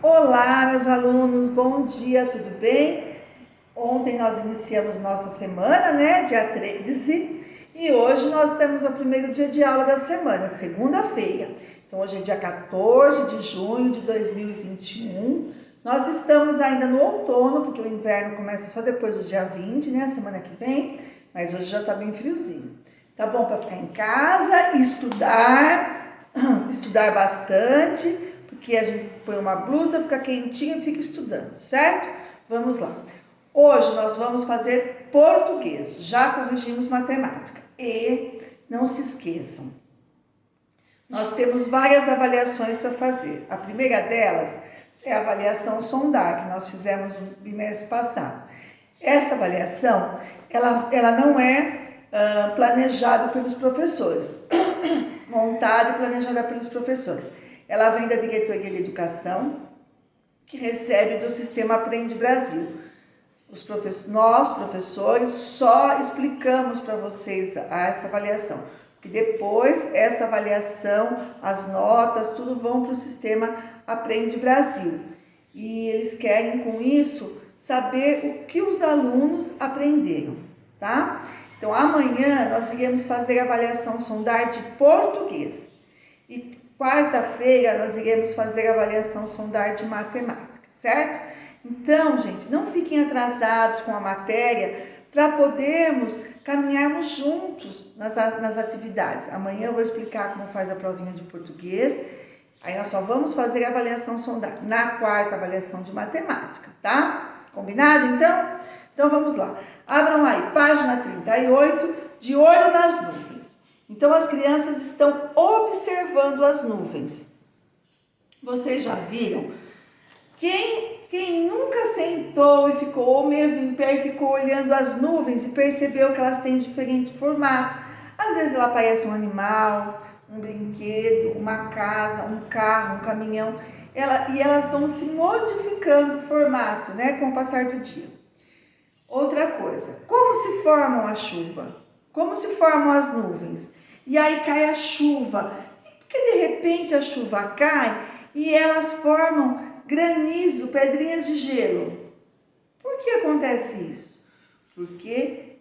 Olá, meus alunos, bom dia, tudo bem? Ontem nós iniciamos nossa semana, né, dia 13, e hoje nós temos o primeiro dia de aula da semana, segunda-feira. Então, hoje é dia 14 de junho de 2021. Nós estamos ainda no outono, porque o inverno começa só depois do dia 20, né, semana que vem, mas hoje já tá bem friozinho. Tá bom para ficar em casa, estudar bastante, porque a gente põe uma blusa, fica quentinha e fica estudando, certo? Vamos lá. Hoje nós vamos fazer português, já corrigimos matemática. E não se esqueçam, nós temos várias avaliações para fazer. A primeira delas é a avaliação sondar, que nós fizemos no bimestre passado. Essa avaliação, ela não é planejada pelos professores, montada e planejada pelos professores. Ela vem da Diretoria de Educação, que recebe do Sistema Aprende Brasil. Nós, professores, só explicamos para vocês essa avaliação, porque depois essa avaliação, as notas, tudo vão para o Sistema Aprende Brasil. E eles querem, com isso, saber o que os alunos aprenderam, tá? Então, amanhã nós iremos fazer a avaliação sondar de português. E quarta-feira nós iremos fazer a avaliação sondar de matemática, certo? Então, gente, não fiquem atrasados com a matéria para podermos caminharmos juntos nas atividades. Amanhã eu vou explicar como faz a provinha de português, aí nós só vamos fazer a avaliação sondar. Na quarta, avaliação de matemática, tá? Combinado, então? Então, vamos lá. Abram aí, página 38, de olho nas nuvens. Então, as crianças estão observando as nuvens. Vocês já viram? Quem nunca sentou e ficou, ou mesmo em pé, e ficou olhando as nuvens e percebeu que elas têm diferentes formatos? Às vezes ela parece um animal, um brinquedo, uma casa, um carro, um caminhão. E elas vão se modificando o formato, né, com o passar do dia. Outra coisa, como se formam a chuva? Como se formam as nuvens? E aí cai a chuva. Porque de repente a chuva cai e elas formam granizo, pedrinhas de gelo. Por que acontece isso? Porque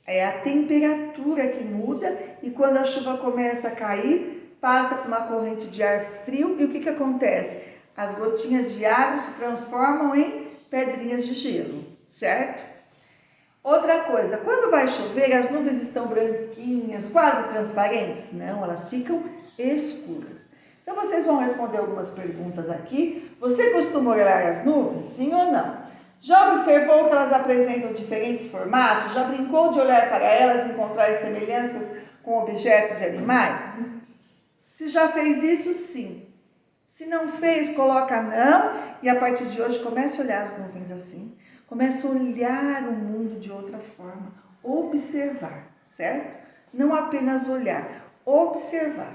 é a temperatura que muda e quando a chuva começa a cair, passa por uma corrente de ar frio e o que acontece? As gotinhas de água se transformam em pedrinhas de gelo, certo? Outra coisa, quando vai chover, as nuvens estão branquinhas, quase transparentes? Não, elas ficam escuras. Então, vocês vão responder algumas perguntas aqui. Você costuma olhar as nuvens? Sim ou não? Já observou que elas apresentam diferentes formatos? Já brincou de olhar para elas e encontrar semelhanças com objetos e animais? Se já fez isso, sim. Se não fez, coloca não. E a partir de hoje, comece a olhar as nuvens assim. Comece a olhar o mundo de outra forma. Observar, certo? Não apenas olhar, observar.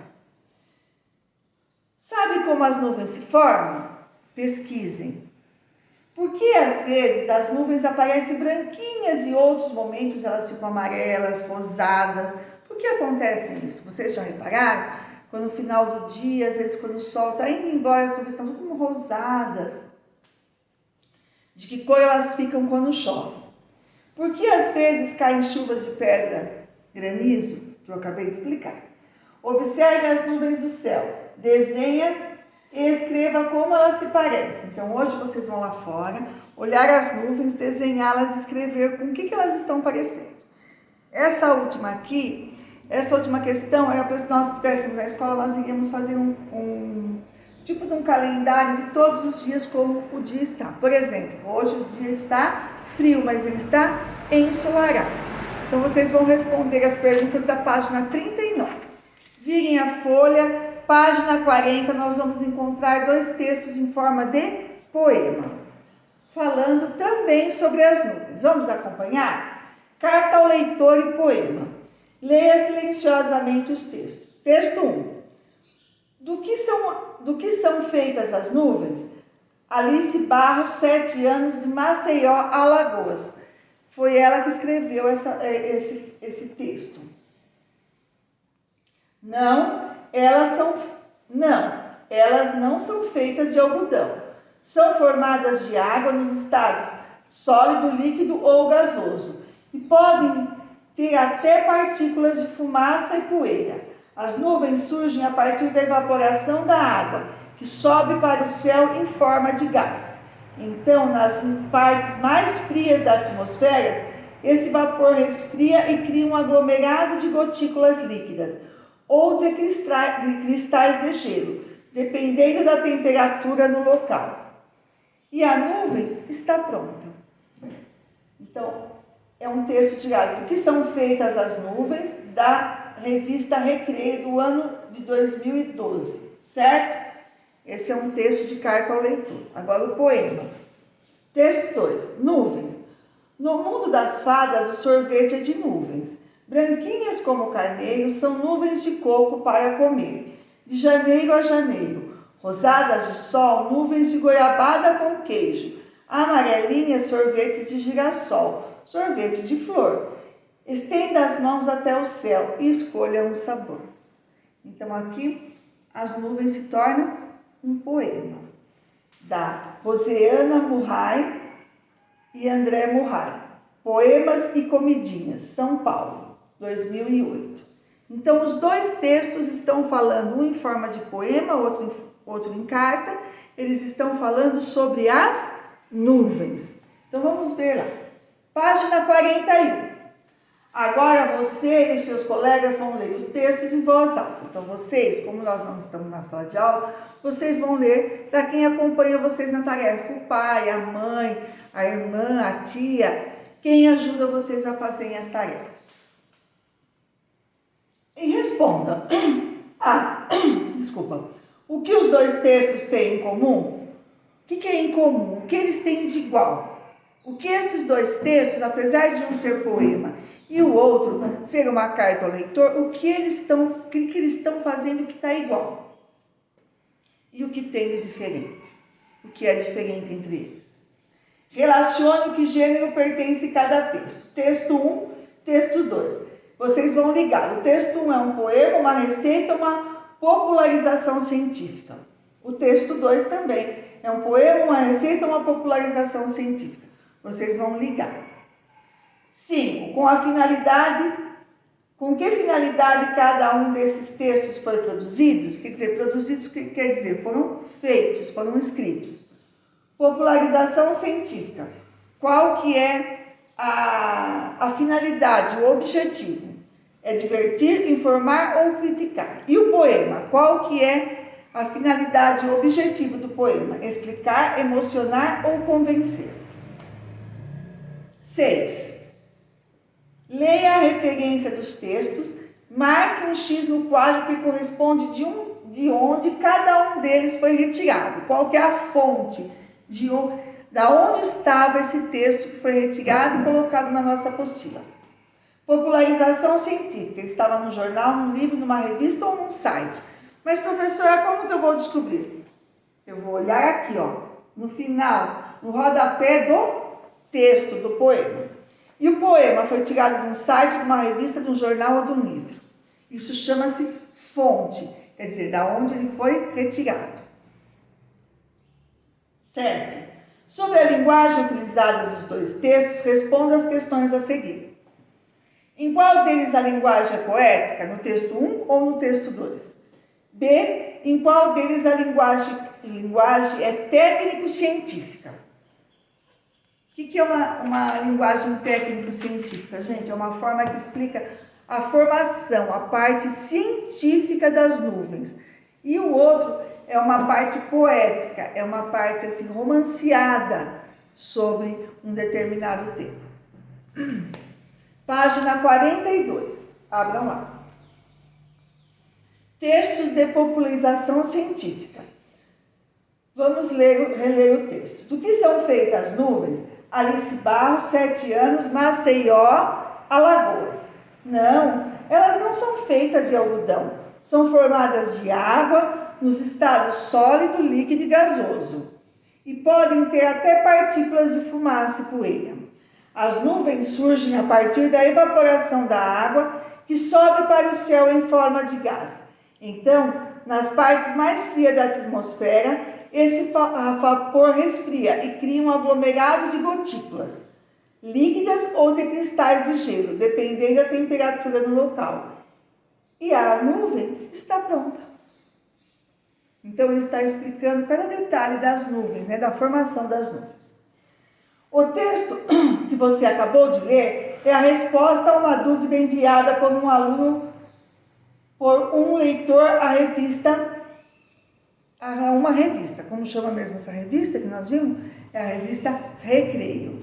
Sabe como as nuvens se formam? Pesquisem. Porque às vezes as nuvens aparecem branquinhas e outros momentos elas ficam amarelas, rosadas. Por que acontece isso? Vocês já repararam? Quando no final do dia, às vezes quando o sol está indo embora, as nuvens estão tudo como rosadas. De que cor elas ficam quando chove? Porque às vezes caem chuvas de pedra, granizo, que eu acabei de explicar. Observe as nuvens do céu, desenhe-as e escreva como elas se parecem. Então hoje vocês vão lá fora, olhar as nuvens, desenhá-las e escrever com o que elas estão parecendo. Essa última questão é para nós estivéssemos na escola, nós iríamos fazer um tipo de um calendário de todos os dias como o dia está. Por exemplo, hoje o dia está frio, mas ele está ensolarado. Então, vocês vão responder as perguntas da página 39. Virem a folha, página 40, nós vamos encontrar dois textos em forma de poema, falando também sobre as nuvens. Vamos acompanhar? Carta ao leitor e poema. Leia silenciosamente os textos. Texto 1. Do que são feitas as nuvens? Alice Barros, 7 anos, de Maceió, Alagoas. Foi ela que escreveu esse texto. Elas não são feitas de algodão. São formadas de água nos estados sólido, líquido ou gasoso e podem ter até partículas de fumaça e poeira. As nuvens surgem a partir da evaporação da água, que sobe para o céu em forma de gás. Então, nas partes mais frias da atmosfera, esse vapor resfria e cria um aglomerado de gotículas líquidas ou de cristais de gelo, dependendo da temperatura no local. E a nuvem está pronta. Então, é um texto tirado do que são feitas as nuvens da revista Recreio do ano de 2012, certo? Esse é um texto de carta ao leitor. Agora o poema. Texto 2. Nuvens. No mundo das fadas, o sorvete é de nuvens. Branquinhas como carneiro, são nuvens de coco para comer. De janeiro a janeiro. Rosadas de sol, nuvens de goiabada com queijo. Amarelinhas, sorvetes de girassol. Sorvete de flor. Estenda as mãos até o céu e escolha um sabor. Então aqui as nuvens se tornam um poema da Rosiana Murray e André Murray. Poemas e Comidinhas, São Paulo, 2008. Então os dois textos estão falando, um em forma de poema, outro em carta. Eles estão falando sobre as nuvens. Então vamos ver lá. Página 41. Agora você e os seus colegas vão ler os textos em voz alta. Então vocês, como nós não estamos na sala de aula, vocês vão ler para quem acompanha vocês na tarefa. O pai, a mãe, a irmã, a tia, quem ajuda vocês a fazerem as tarefas. E responda. Desculpa. O que os dois textos têm em comum? O que é em comum? O que eles têm de igual? O que esses dois textos, apesar de um ser poema e o outro ser uma carta ao leitor, o que eles estão fazendo que está igual? E o que tem de diferente? O que é diferente entre eles? Relacione o que gênero pertence cada texto. Texto 1, texto 2. Vocês vão ligar. O texto 1 é um poema, uma receita, uma popularização científica. O texto 2 também é um poema, uma receita, uma popularização científica. Vocês vão ligar. 5. Com que finalidade cada um desses textos foi produzidos? Quer dizer, foram feitos, foram escritos. Popularização científica. Qual que é a finalidade, o objetivo? É divertir, informar ou criticar. E o poema? Qual que é a finalidade, o objetivo do poema? Explicar, emocionar ou convencer. 6. Leia a referência dos textos, marque um X no quadro que corresponde de onde cada um deles foi retirado. Qual que é a fonte, da onde estava esse texto que foi retirado e colocado na nossa apostila. Popularização científica. Ele estava num jornal, num livro, numa revista ou num site. Mas, professora, como que eu vou descobrir? Eu vou olhar aqui, ó, no final, no rodapé do texto do poema. E o poema foi tirado de um site, de uma revista, de um jornal ou de um livro. Isso chama-se fonte, quer dizer, da onde ele foi retirado. 7. Sobre a linguagem utilizada nos dois textos, responda as questões a seguir. Em qual deles a linguagem é poética? No texto 1 ou no texto 2? B. Em qual deles a linguagem é técnico-científica? O que é uma linguagem técnico-científica, gente? É uma forma que explica a formação, a parte científica das nuvens. E o outro é uma parte poética, é uma parte assim romanceada sobre um determinado tema. Página 42. Abram lá. Textos de popularização científica. Vamos reler o texto. Do que são feitas as nuvens? Alice Barros, 7 anos, Maceió, Alagoas. Não, elas não são feitas de algodão. São formadas de água nos estados sólido, líquido e gasoso. E podem ter até partículas de fumaça e poeira. As nuvens surgem a partir da evaporação da água que sobe para o céu em forma de gás. Então, nas partes mais frias da atmosfera, esse vapor resfria e cria um aglomerado de gotículas líquidas ou de cristais de gelo, dependendo da temperatura no local. E a nuvem está pronta. Então, ele está explicando cada detalhe das nuvens, né, da formação das nuvens. O texto que você acabou de ler é a resposta a uma dúvida enviada por um aluno, por um leitor à revista, a uma revista. Como chama mesmo essa revista que nós vimos? É a revista Recreio.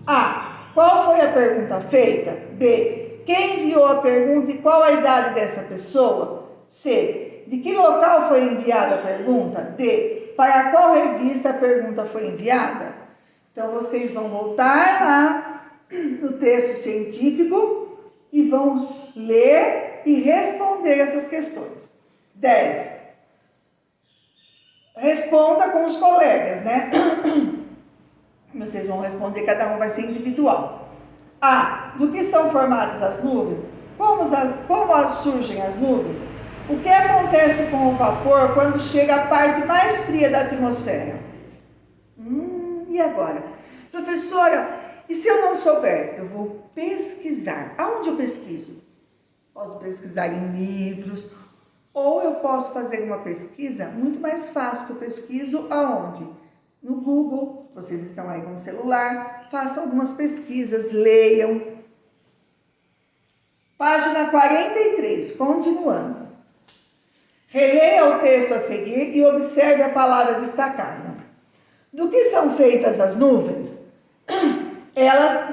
A. Qual foi a pergunta feita? B. Quem enviou a pergunta e qual a idade dessa pessoa? C. De que local foi enviada a pergunta? D. Para qual revista a pergunta foi enviada? Então, vocês vão voltar lá no texto científico e vão ler e responder essas questões. 10. Responda com os colegas, né? Vocês vão responder, cada um vai ser individual. A. Do que são formadas as nuvens? Como surgem as nuvens? O que acontece com o vapor quando chega à parte mais fria da atmosfera? E agora? Professora, e se eu não souber? Eu vou pesquisar. Aonde eu pesquiso? Posso pesquisar em livros, ou eu posso fazer uma pesquisa muito mais fácil, que eu pesquiso aonde? No Google. Vocês estão aí com o celular, façam algumas pesquisas, leiam. Página 43, continuando. Releia o texto a seguir e observe a palavra destacada. Do que são feitas as nuvens? Elas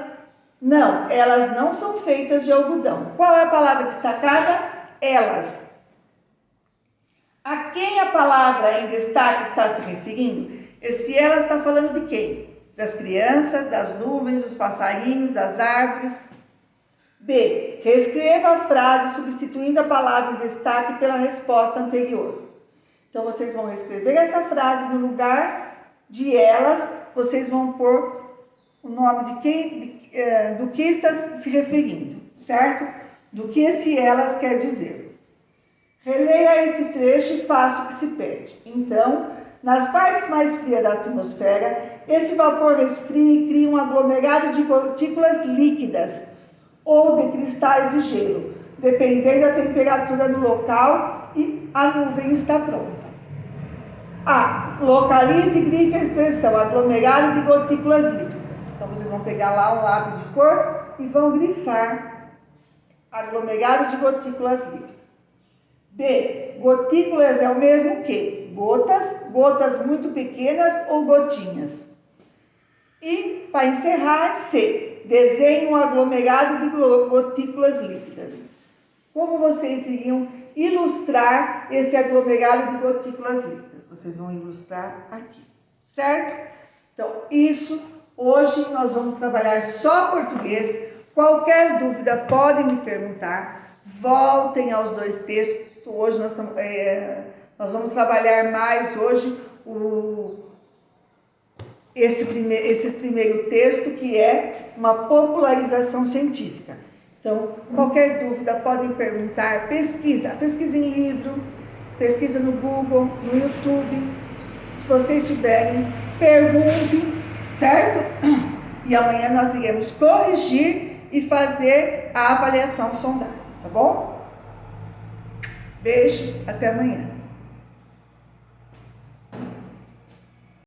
não são feitas de algodão. Qual é a palavra destacada? Elas. A quem a palavra em destaque está se referindo? Esse elas está falando de quem? Das crianças, das nuvens, dos passarinhos, das árvores. B. Reescreva a frase substituindo a palavra em destaque pela resposta anterior. Então, vocês vão reescrever essa frase no lugar de elas, vocês vão pôr o nome de quem, do que está se referindo, certo? Do que esse elas quer dizer. Releia esse trecho e faça o que se pede. Então, nas partes mais frias da atmosfera, esse vapor resfria e cria um aglomerado de gotículas líquidas ou de cristais de gelo, dependendo da temperatura no local, e a nuvem está pronta. A. Localize e grife a expressão aglomerado de gotículas líquidas. Então, vocês vão pegar lá um lápis de cor e vão grifar aglomerado de gotículas líquidas. B. Gotículas é o mesmo que gotas, gotas muito pequenas ou gotinhas. E, para encerrar, C. Desenhe um aglomerado de gotículas líquidas. Como vocês iriam ilustrar esse aglomerado de gotículas líquidas? Vocês vão ilustrar aqui, certo? Então, isso, hoje nós vamos trabalhar só português. Qualquer dúvida, podem me perguntar. Voltem aos dois textos. Hoje nós vamos trabalhar mais hoje esse primeiro texto, que é uma popularização científica. Então, qualquer dúvida, podem perguntar. Pesquisa em livro, pesquisa no Google, no YouTube. Se vocês tiverem, perguntem, certo? E amanhã nós iremos corrigir e fazer a avaliação sondada, tá bom? Beijos, até amanhã.